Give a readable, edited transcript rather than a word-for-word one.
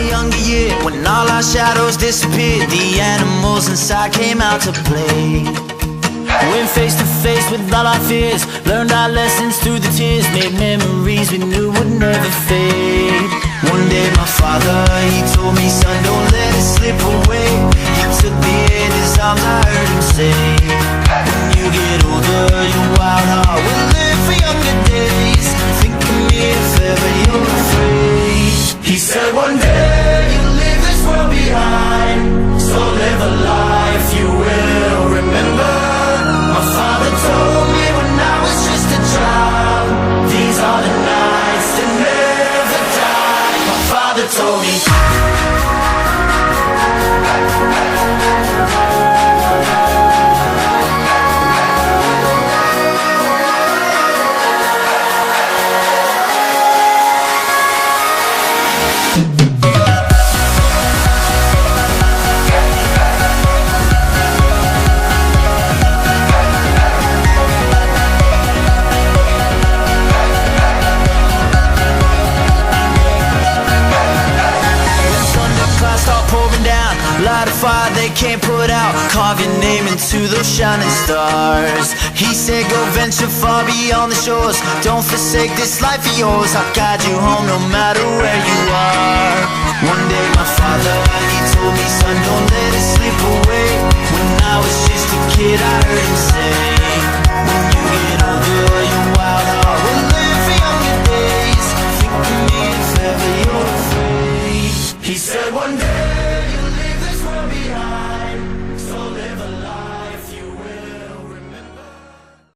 a younger year, when all our shadows disappeared, the animals inside came out to play. Went face to face with all our fears, learned our lessons through the tears, made memories we knew would never fade. One day my father, he told me, son, don't let it slip away. He took me in his arms, I heard him say, when you get older, your wild heart will live for younger days. Think of me if ever you're afraid. He said one day you'll leave this world behind, so live a life you will remember. My father told me when I was just a child, these are the nights that never die. My father told me. Light a fire they can't put out, carve your name into those shining stars. He said go venture far beyond the shores, don't forsake this life of yours. I'll guide you home no matter where you are. One day my father, he told me, son, don't let it slip away. When I was just a kid I heard him say,